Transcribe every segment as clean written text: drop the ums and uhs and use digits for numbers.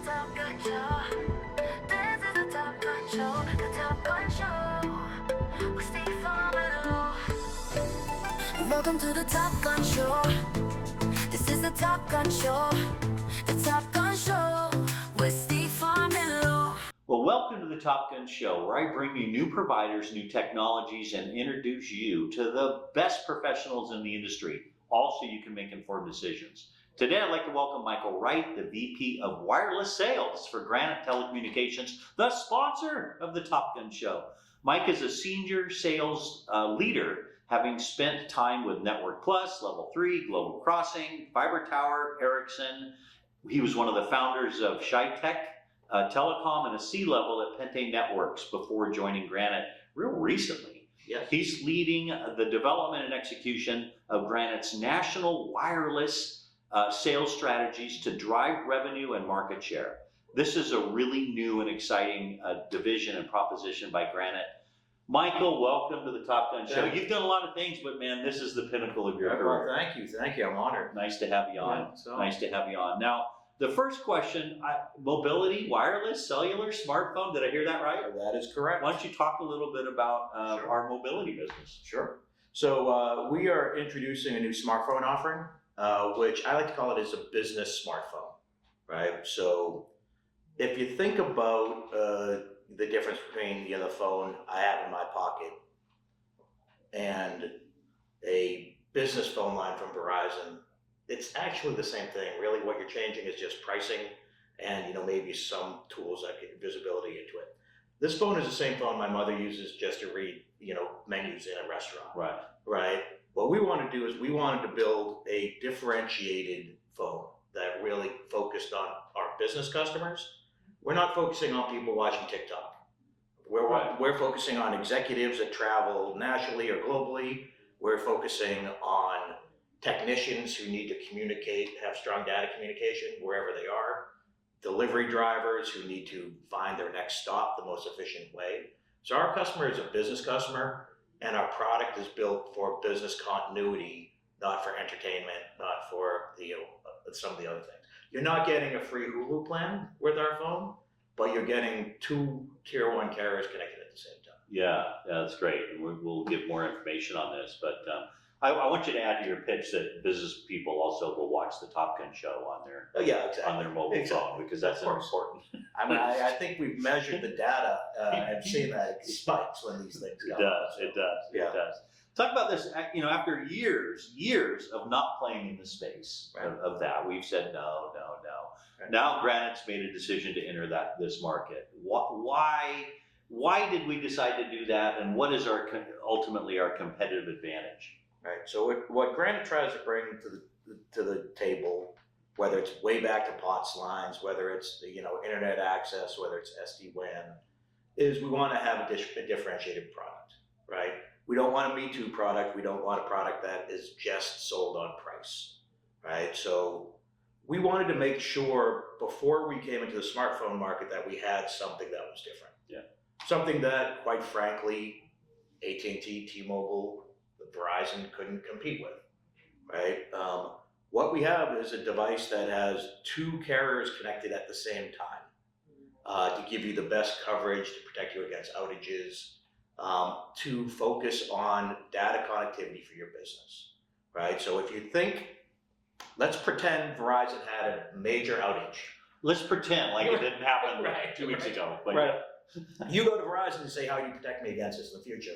Top Gun Show. This is the Top Gun Show. The Top Gun Show. With Steve Farmer. Welcome to the Top Gun Show. This is the Top Gun Show. The Top Gun Show with Steve Farmer. Well, welcome to the Top Gun Show, where I bring you new providers, new technologies, and introduce you to the best professionals in the industry, all so you can make informed decisions. Today, I'd like to welcome Michael Wright, the VP of Wireless Sales for Granite Telecommunications, the sponsor of the Top Gun Show. Mike is a senior sales leader, having spent time with Network Plus, Level 3, Global Crossing, Fiber Tower, Ericsson. He was one of the founders of ShyTech Telecom and a C-level at Pente Networks before joining Granite real recently. Yes. He's leading the development and execution of Granite's national wireless sales strategies to drive revenue and market share. This is a really new and exciting division and proposition by Granite. Michael, welcome to the Top Gun Show. You've done a lot of things, but man, this is the pinnacle of your career. Well, thank you. I'm honored. Nice to have you on. Yeah, Nice to have you on. Now, the first question, mobility, wireless, cellular, smartphone, did I hear that right? That is correct. Why don't you talk a little bit about Sure. our mobility business? Sure. So we are introducing a new smartphone offering, which I like to call it as a business smartphone, right? So if you think about the difference between the phone I have in my pocket and a business phone line from Verizon, it's actually the same thing. Really, what you're changing is just pricing and maybe some tools that get visibility into it. This phone is the same phone my mother uses just to read menus in a restaurant. Right. Right. What we want to do is we wanted to build a differentiated phone that really focused on our business customers. We're not focusing on people watching TikTok. We're focusing on executives that travel nationally or globally. We're focusing on technicians who need to communicate, have strong data communication wherever they are, delivery drivers who need to find their next stop the most efficient way. So our customer is a business customer, and our product is built for business continuity, not for entertainment, not for some of the other things. You're not getting a free Hulu plan with our phone, but you're getting 2 tier 1 carriers connected at the same time. Yeah, that's great. And we'll give more information on this, but I want you to add to your pitch that business people also will watch the Top Gun Show on their on their mobile phone, because that's important. I mean, I think we've measured the data and seen that it spikes when these things go. It does. Talk about this. After years of not playing in the space of that, we've said no. Right. Now Granite's made a decision to enter this market. Why did we decide to do that, and what is ultimately our competitive advantage? Right. So what Granite tries to bring to the table, whether it's way back to POTS lines, whether it's internet access, whether it's SD-WAN, is we want to have a differentiated product. Right. We don't want a Me Too product. We don't want a product that is just sold on price. Right. So we wanted to make sure before we came into the smartphone market that we had something that was different. Yeah. Something that, quite frankly, AT&T, T-Mobile, Verizon couldn't compete with, right? What we have is a device that has 2 carriers connected at the same time to give you the best coverage, to protect you against outages, to focus on data connectivity for your business, right? So if you think, let's pretend Verizon had a major outage. Let's pretend like it didn't happen 2 weeks ago. But right. You go to Verizon and say, how do you protect me against this in the future?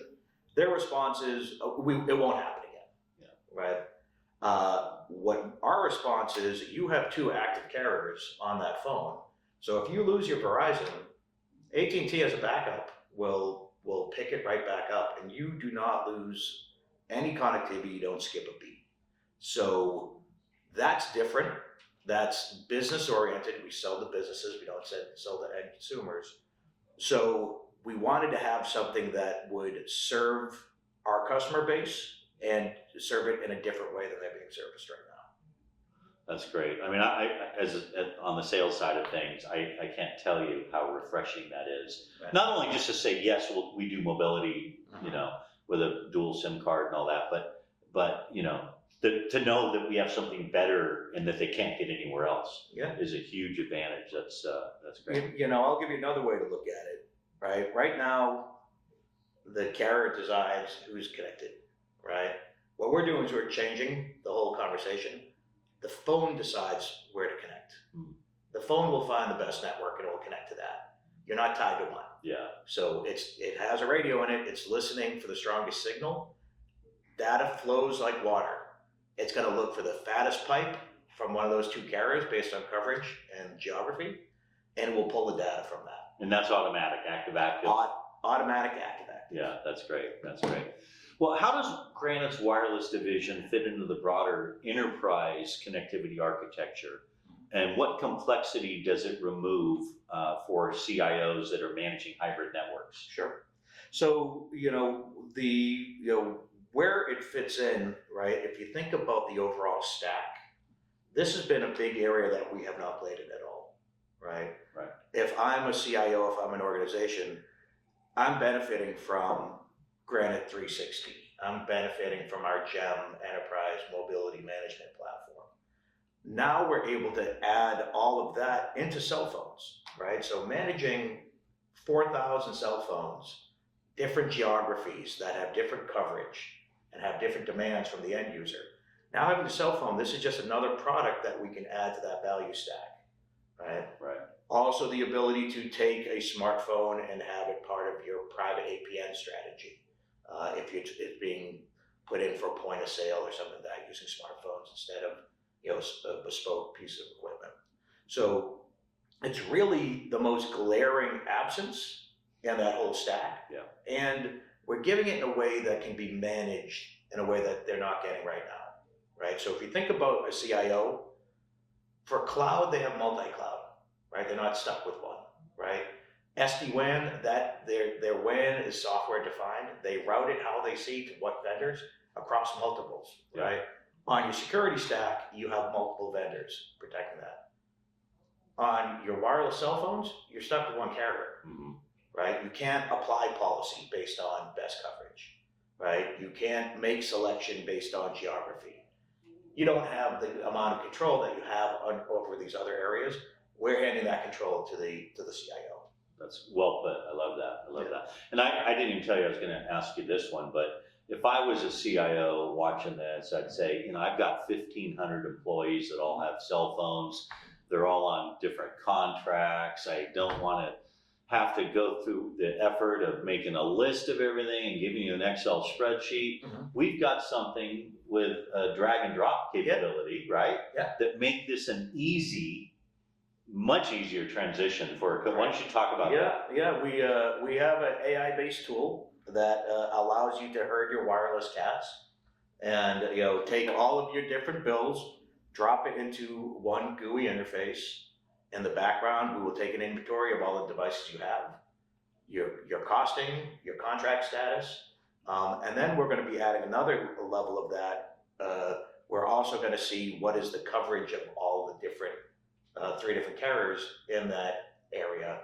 Their response is, it won't happen again. Yeah. Right? What our response is, you have 2 active carriers on that phone. So if you lose your Verizon, AT&T as a backup will pick it right back up, and you do not lose any connectivity. You don't skip a beat. So that's different. That's business oriented. We sell to businesses. We don't sell to end consumers. So we wanted to have something that would serve our customer base and serve it in a different way than they're being serviced right now. That's great. I mean, on the sales side of things, I can't tell you how refreshing that is. Right. Not only just to say, yes, we do mobility, with a dual SIM card and all that, but to know that we have something better and that they can't get anywhere else Yeah. is a huge advantage. That's great. You know, I'll give you another way to look at it, right? Right now, the carrier decides who's connected, right? What we're doing is we're changing the whole conversation. The phone decides where to connect. The phone will find the best network and it will connect to that. You're not tied to one. Yeah. So it has a radio in it. It's listening for the strongest signal. Data flows like water. It's going to look for the fattest pipe from one of those two carriers based on coverage and geography, and it will pull the data from that. And that's automatic, active. Automatic active. Yeah, that's great. That's great. Well, how does Granite's wireless division fit into the broader enterprise connectivity architecture? And what complexity does it remove for CIOs that are managing hybrid networks? Sure. So, where it fits in, right? If you think about the overall stack, this has been a big area that we have not played in at all, right? Right. If I'm a CIO, if I'm an organization, I'm benefiting from Granite 360. I'm benefiting from our GEM Enterprise Mobility Management Platform. Now we're able to add all of that into cell phones, right? So managing 4,000 cell phones, different geographies that have different coverage and have different demands from the end user. Now having a cell phone, this is just another product that we can add to that value stack, right? Right. Also the ability to take a smartphone and have it part of your private APN strategy. If it's being put in for point of sale or something like that, using smartphones instead of a bespoke piece of equipment. So it's really the most glaring absence in that whole stack. Yeah. And we're giving it in a way that can be managed in a way that they're not getting right now, right? So if you think about a CIO, for cloud, they have multi-cloud, right? They're not stuck with one, right? SD-WAN, that their WAN is software defined. They route it how they see to what vendors across multiples, right? On your security stack, you have multiple vendors protecting that. On your wireless cell phones, you're stuck with one carrier, right? You can't apply policy based on best coverage, right? You can't make selection based on geography. You don't have the amount of control that you have over these other areas. We're handing that control to the CIO. That's well put. I love that. I love that. And I didn't even tell you I was going to ask you this one, but if I was a CIO watching this, I'd say, I've got 1,500 employees that all have cell phones. They're all on different contracts. I don't want to have to go through the effort of making a list of everything and giving you an Excel spreadsheet. We've got something with a drag and drop capability, right? Yeah. That make this an much easier transition for. Why don't you talk about that? Yeah, we have an AI-based tool that allows you to herd your wireless cats, and take all of your different bills, drop it into one GUI interface. In the background, we will take an inventory of all the devices you have, your costing, your contract status, and then we're going to be adding another level of that. We're also going to see what is the coverage of all the different 3 different carriers in that area.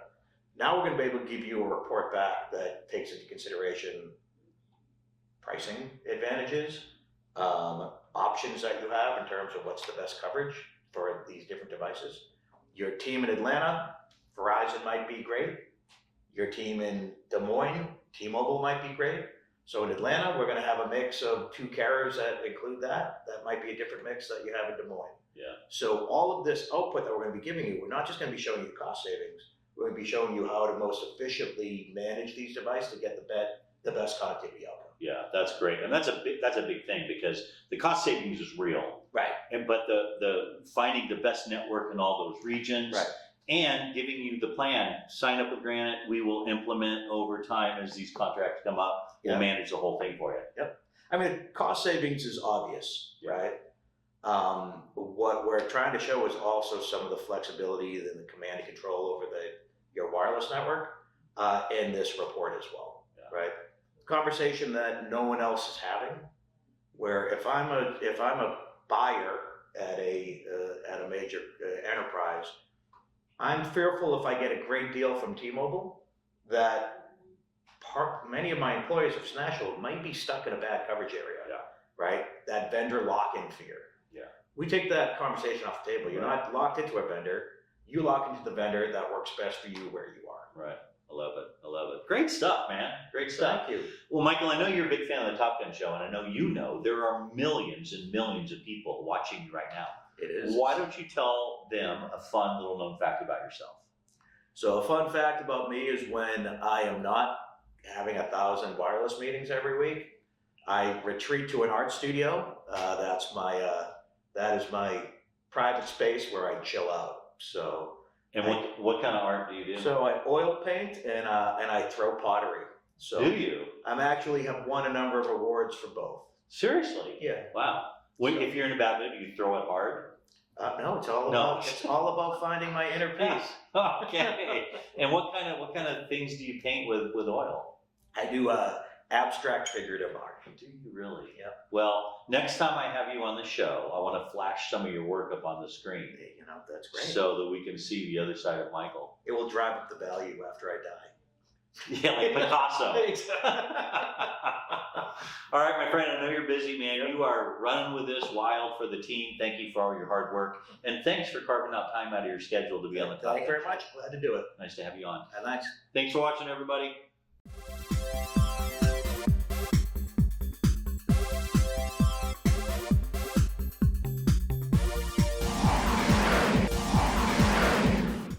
Now we're going to be able to give you a report back that takes into consideration pricing advantages, options that you have in terms of what's the best coverage for these different devices. Your team in Atlanta, Verizon might be great. Your team in Des Moines, T-Mobile might be great. So in Atlanta, we're going to have a mix of 2 carriers that include that. That might be a different mix that you have in Des Moines. Yeah. So all of this output that we're going to be giving you, we're not just going to be showing you cost savings. We're going to be showing you how to most efficiently manage these devices to get the best connectivity outcome. Yeah, that's great, and that's a big thing because the cost savings is real, right? But the finding the best network in all those regions, right? And giving you the plan. Sign up with Granite. We will implement over time as these contracts come up. We'll manage the whole thing for you. Yep. I mean, cost savings is obvious, right? What we're trying to show is also some of the flexibility and the command and control over your wireless network in this report as well, right? Conversation that no one else is having, where if I'm a buyer at a major enterprise, I'm fearful if I get a great deal from T-Mobile that many of my employees of Snashville might be stuck in a bad coverage area. right? That vendor lock-in fear. Yeah. We take that conversation off the table. You're not locked into a vendor. You lock into the vendor that works best for you where you are. Right. I love it. I love it. Great stuff, man. Great stuff. Thank you. Well, Michael, I know you're a big fan of the Top Gun show, and I know you know there are millions and millions of people watching you right now. It is. Why don't you tell them a fun little known fact about yourself? So a fun fact about me is when I am not having 1,000 wireless meetings every week, I retreat to an art studio. That is my private space where I chill out. So. And what kind of art do you do? So I oil paint and I throw pottery. So do you? I'm actually have won a number of awards for both. Seriously? Yeah. Wow. If you're in a bad mood, do you throw it hard? No, it's all about finding my inner peace. Okay. And what kind of things do you paint with oil? I do abstract figurative art. Do you really? Yeah. Well, next time I have you on the show, I want to flash some of your work up on the screen. You know, that's great. So that we can see the other side of Michael. It will drive up the value after I die. Yeah, like Picasso. Exactly. All right, my friend, I know you're busy, man. You are running with this wild for the team. Thank you for all your hard work. And thanks for carving out time out of your schedule to be on the Top Thank you Gun very much. Glad to do it. Nice to have you on. Thanks. Thanks for watching, everybody.